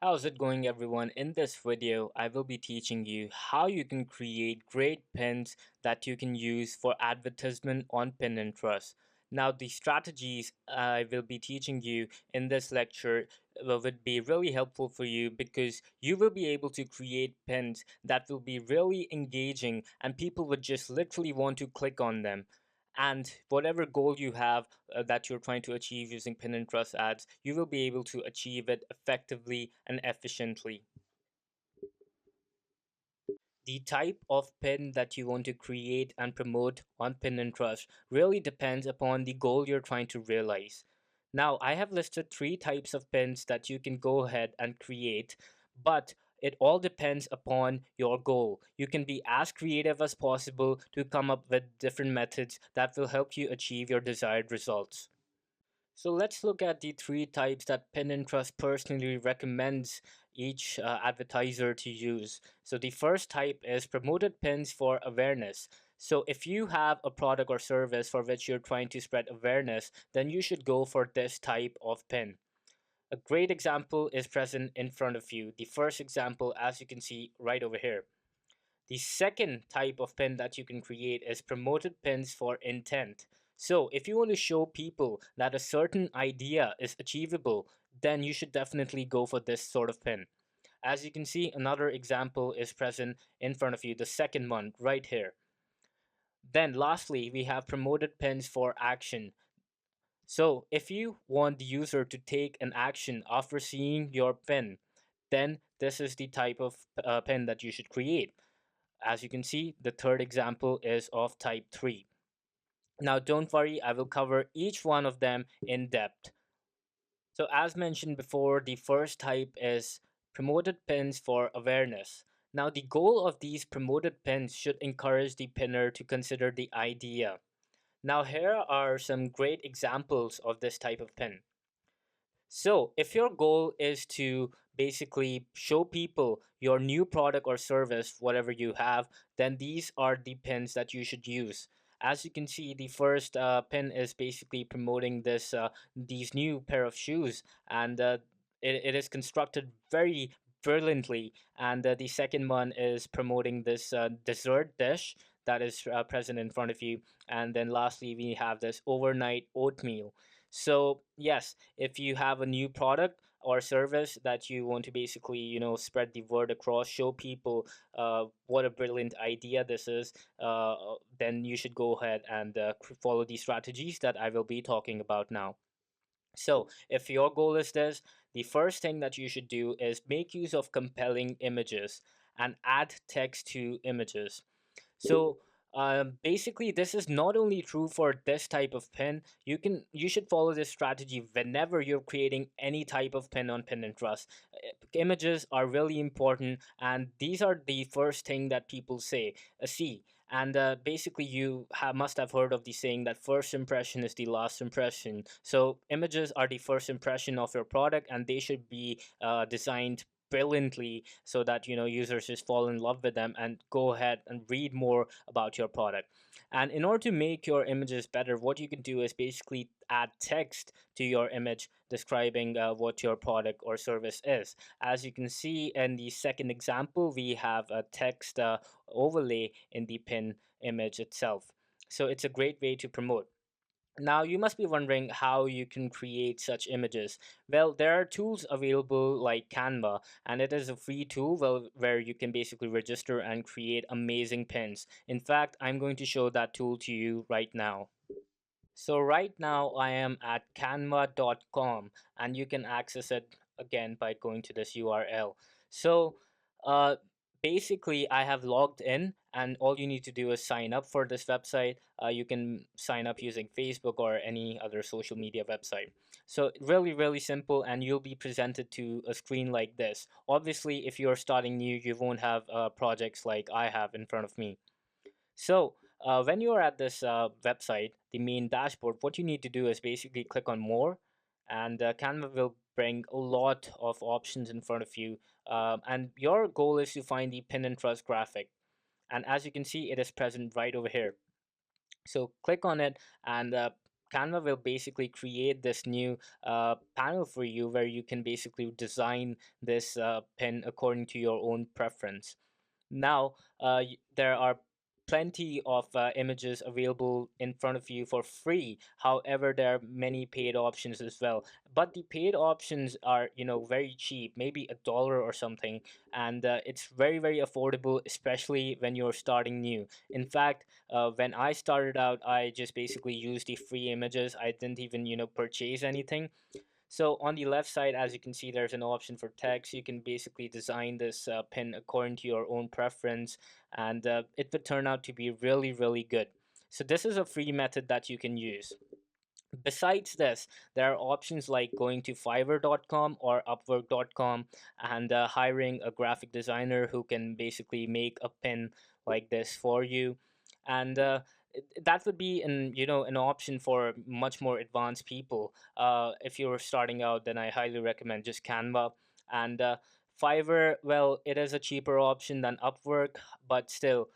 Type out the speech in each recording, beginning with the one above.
How's it going, everyone? In this video, I will be teaching you how you can create great pins that you can use for advertisement on Pinterest. Now, the strategies I will be teaching you in this lecture would be really helpful for you because you will be able to create pins that will be really engaging and people would just literally want to click on them. And whatever goal you have that you're trying to achieve using Pinterest ads, you will be able to achieve it effectively and efficiently. The type of pin that you want to create and promote on Pinterest really depends upon the goal you're trying to realize. Now, I have listed three types of pins that you can go ahead and create, but it all depends upon your goal. You can be as creative as possible to come up with different methods that will help you achieve your desired results. So let's look at the three types that Pinterest personally recommends each advertiser to use. So the first type is promoted pins for awareness. So if you have a product or service for which you're trying to spread awareness, then you should go for this type of pin. A great example is present in front of you. The first example, as you can see right over here. The second type of pin that you can create is promoted pins for intent. So if you want to show people that a certain idea is achievable, then you should definitely go for this sort of pin. As you can see, another example is present in front of you, the second one right here. Then lastly, we have promoted pins for action. So if you want the user to take an action after seeing your pin, then this is the type of pin that you should create. As you can see, the third example is of type 3. Now don't worry, I will cover each one of them in depth. So as mentioned before, the first type is promoted pins for awareness. Now the goal of these promoted pins should encourage the pinner to consider the idea. Now here are some great examples of this type of pin. So, if your goal is to basically show people your new product or service, whatever you have, then these are the pins that you should use. As you can see, the first pin is basically promoting these new pair of shoes, and it is constructed very brilliantly. And the second one is promoting this dessert dish that is present in front of you. And then lastly, we have this overnight oatmeal. So yes, if you have a new product or service that you want to basically spread the word across, show people what a brilliant idea this is, then you should go ahead and follow the strategies that I will be talking about now. So if your goal is this, the first thing that you should do is make use of compelling images and add text to images. So basically, this is not only true for this type of pin. You should follow this strategy whenever you're creating any type of pin on Pinterest. Images are really important, and these are the first thing that people see. And basically, must have heard of the saying that first impression is the last impression. So images are the first impression of your product, and they should be designed brilliantly so that users just fall in love with them and go ahead and read more about your product. And in order to make your images better, what you can do is basically add text to your image describing what your product or service is. As you can see in the second example, we have a text overlay in the pin image itself. So it's a great way to promote. Now, you must be wondering how you can create such images. Well, there are tools available like Canva, and it is a free tool where you can basically register and create amazing pins. In fact, I'm going to show that tool to you right now. So right now I am at canva.com, and you can access it again by going to this URL. So uh, basically I have logged in, and all you need to do is sign up for this website. You can sign up using Facebook or any other social media website. So really simple, and you'll be presented to a screen like this. Obviously, if you're starting new, you won't have projects like I have in front of me. So when you are at this website, the main dashboard, what you need to do is basically click on more, and Canva will bring a lot of options in front of you. And your goal is to find the pin and trust graphic. And as you can see, it is present right over here. So click on it, and Canva will basically create this new panel for you where you can basically design this pin according to your own preference. Now, there are plenty of images available in front of you for free. However, there are many paid options as well. But the paid options are, very cheap, maybe $1 or something, and it's very, very affordable, especially when you're starting new. In fact, when I started out, I just basically used the free images. I didn't even, purchase anything. So on the left side, as you can see, there's an option for text. You can basically design this pin according to your own preference, and it would turn out to be really, really good. So this is a free method that you can use. Besides this, there are options like going to Fiverr.com or Upwork.com and hiring a graphic designer who can basically make a pin like this for you. And that would be an option for much more advanced people. If you're starting out, then I highly recommend just Canva. And Fiverr, well, it is a cheaper option than Upwork, but still,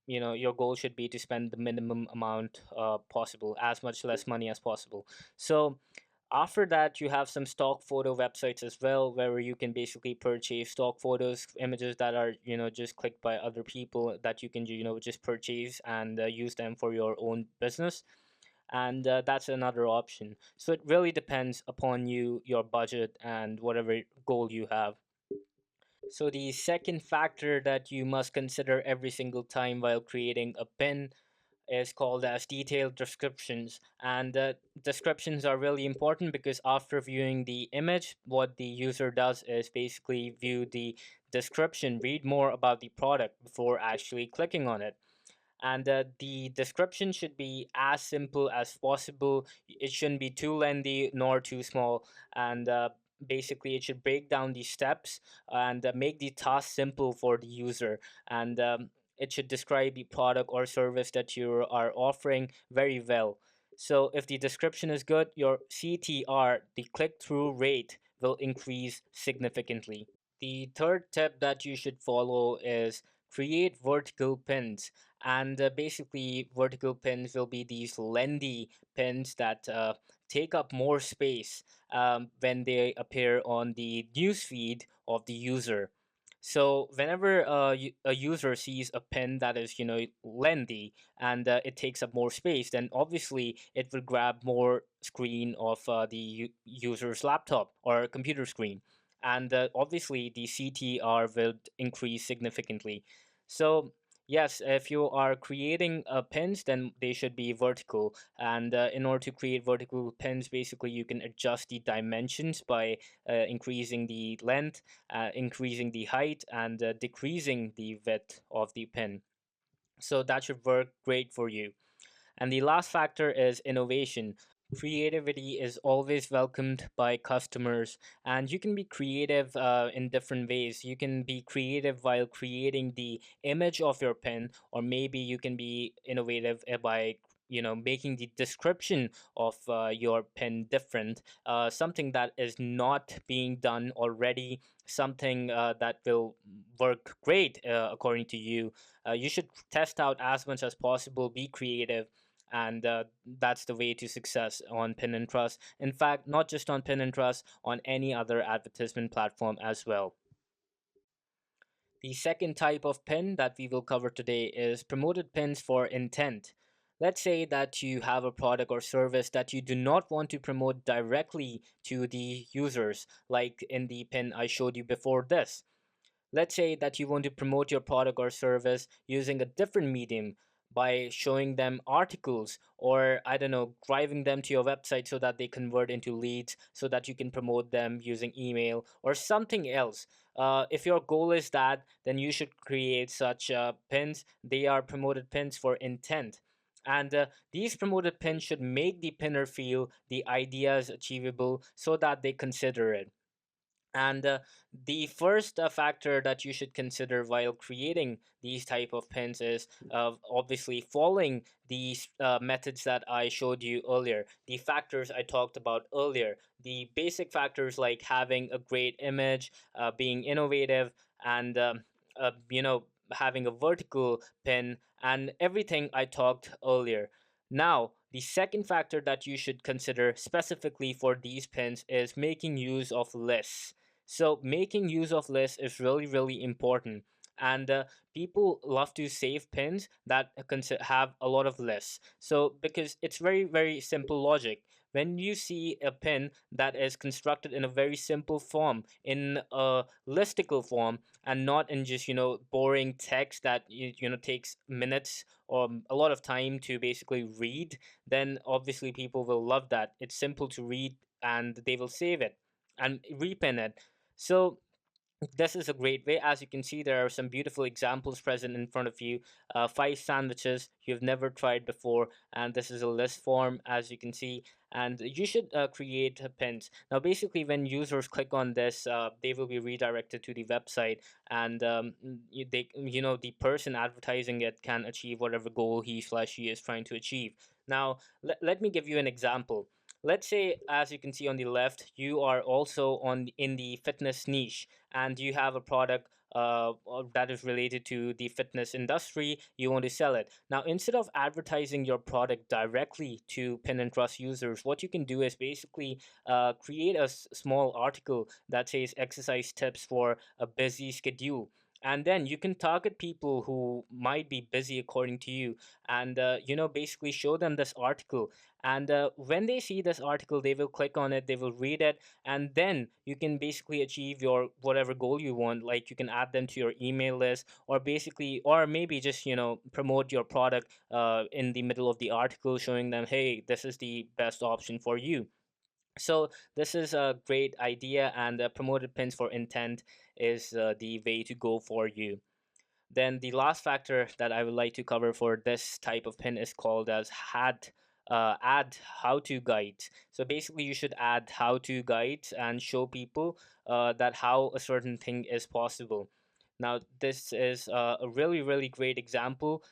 your goal should be to spend the minimum amount possible, as much less money as possible. So after that, you have some stock photo websites as well, where you can basically purchase stock photos, images that are just clicked by other people, that you can just purchase and use them for your own business. And that's another option. So it really depends upon you, your budget, and whatever goal you have. So the second factor that you must consider every single time while creating a pin is called as detailed descriptions. And descriptions are really important because after viewing the image, what the user does is basically view the description, read more about the product before actually clicking on it. And the description should be as simple as possible. It shouldn't be too lengthy nor too small. And basically, it should break down the steps and make the task simple for the user. And it should describe the product or service that you are offering very well. So if the description is good, your CTR, the click-through rate, will increase significantly. The third tip that you should follow is create vertical pins. And basically, vertical pins will be these lengthy pins that take up more space when they appear on the newsfeed of the user. So whenever a user sees a pin that is, lengthy and it takes up more space, then obviously it will grab more screen of the user's laptop or computer screen, and obviously the CTR will increase significantly. So yes, if you are creating pins, then they should be vertical. And in order to create vertical pins, basically you can adjust the dimensions by increasing the length, increasing the height, and decreasing the width of the pin. So that should work great for you. And the last factor is innovation. Creativity is always welcomed by customers, and you can be creative in different ways. You can be creative while creating the image of your pen, or maybe you can be innovative by making the description of your pen different, something that is not being done already, something that will work great according to you. You should test out as much as possible, be creative, and that's the way to success on Pinterest. In fact, not just on Pinterest, on any other advertisement platform as well. The second type of pin that we will cover today is promoted pins for intent. Let's say that you have a product or service that you do not want to promote directly to the users, like in the pin I showed you before this. Let's say that you want to promote your product or service using a different medium by showing them articles, or I don't know, driving them to your website so that they convert into leads so that you can promote them using email or something else. If your goal is that, then you should create such pins. They are promoted pins for intent. And these promoted pins should make the pinner feel the idea is achievable so that they consider it. And the first factor that you should consider while creating these type of pins is obviously following these methods that I showed you earlier, the factors I talked about earlier, the basic factors like having a great image, being innovative, and having a vertical pin, and everything I talked earlier. Now, The second factor that you should consider specifically for these pins is making use of lists. So making use of lists is really, really important. And people love to save pins that have a lot of lists. So because it's very, very simple logic. When you see a pin that is constructed in a very simple form, in a listicle form, and not in just, boring text that takes minutes or a lot of time to basically read, then obviously people will love that. It's simple to read and they will save it and repin it. So this is a great way. As you can see, there are some beautiful examples present in front of you. Five sandwiches you've never tried before, and this is a list form, as you can see. And you should create pins. Now, basically, when users click on this, they will be redirected to the website, and the person advertising it can achieve whatever goal he/she is trying to achieve. Now, let me give you an example. Let's say, as you can see on the left, you are also in the fitness niche, and you have a product that is related to the fitness industry. You want to sell it. Now, instead of advertising your product directly to Pinterest users, what you can do is basically create a small article that says exercise tips for a busy schedule. And then you can target people who might be busy according to you, and basically show them this article. And when they see this article, they will click on it, they will read it, and then you can basically achieve your whatever goal you want. Like, you can add them to your email list, or basically, or maybe just promote your product in the middle of the article, showing them, hey, this is the best option for you. So this is a great idea, and promoted pins for intent is the way to go for you. Then the last factor that I would like to cover for this type of pin is called as add how-to guides. So basically, you should add how-to guides and show people that how a certain thing is possible. Now, this is a really, really great example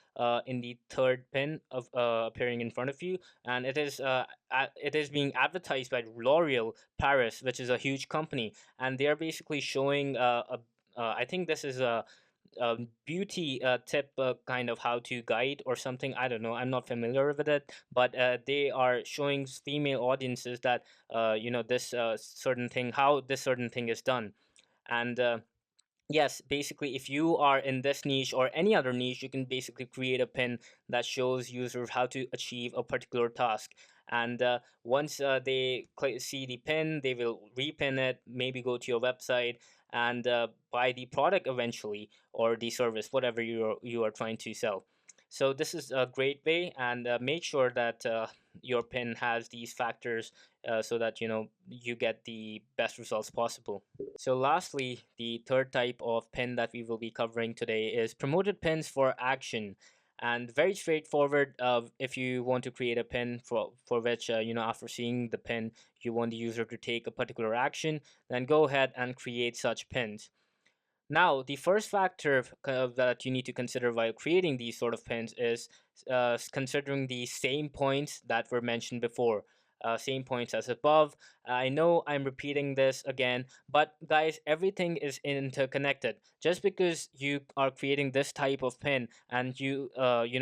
in the third pin of appearing in front of you, and it is being advertised by L'Oreal Paris, which is a huge company, and they are basically showing I think this is a beauty tip kind of how to guide or something. I don't know, I'm not familiar with it, but they are showing female audiences that this certain thing, how this certain thing is done. And yes, basically, if you are in this niche or any other niche, you can basically create a pin that shows users how to achieve a particular task. And once they see the pin, they will repin it, maybe go to your website and buy the product eventually, or the service, whatever you are trying to sell. So this is a great way, and make sure that your pin has these factors so that you get the best results possible. So lastly, the third type of pin that we will be covering today is promoted pins for action. And very straightforward. If you want to create a pin for which after seeing the pin you want the user to take a particular action, then go ahead and create such pins. Now, the first factor that you need to consider while creating these sort of pins is considering the same points that were mentioned before. Same points as above. I know I'm repeating this again, but guys, everything is interconnected. Just because you are creating this type of pin and you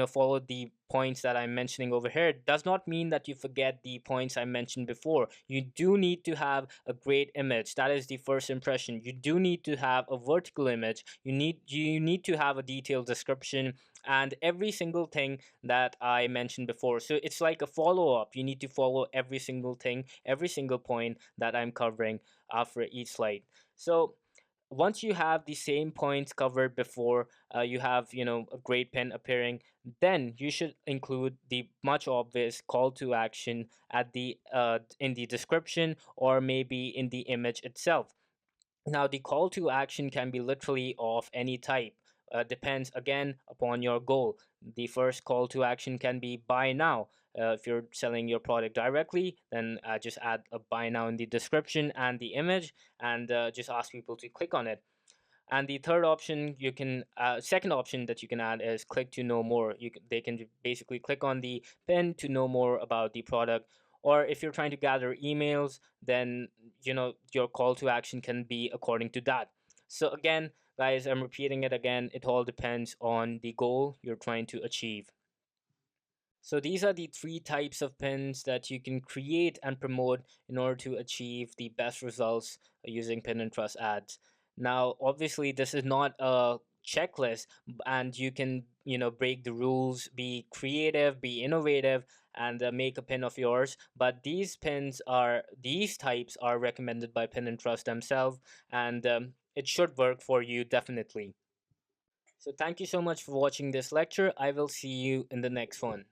follow the points that I'm mentioning over here does not mean that you forget the points I mentioned before. You do need to have a great image. That is the first impression. You do need to have a vertical image. You need to have a detailed description and every single thing that I mentioned before. So it's like a follow up. You need to follow every single thing, every single point that I'm covering after each slide. So once you have the same points covered before, you have a great pen appearing, then you should include the much obvious call to action at the in the description, or maybe in the image itself. Now, the call to action can be literally of any type. Depends again upon your goal. The first call to action can be buy now. If you're selling your product directly, then just add a buy now in the description and the image, and just ask people to click on it. And the third option you can second option that you can add is click to know more. They can basically click on the pin to know more about the product. Or if you're trying to gather emails, then your call to action can be according to that. So again, guys, I'm repeating it again, it all depends on the goal you're trying to achieve. So these are the three types of pins that you can create and promote in order to achieve the best results using Pinterest ads. Now, obviously, this is not a checklist, and you can, break the rules, be creative, be innovative, and make a pin of yours. But these types are recommended by Pinterest themselves, and it should work for you definitely. So thank you so much for watching this lecture. I will see you in the next one.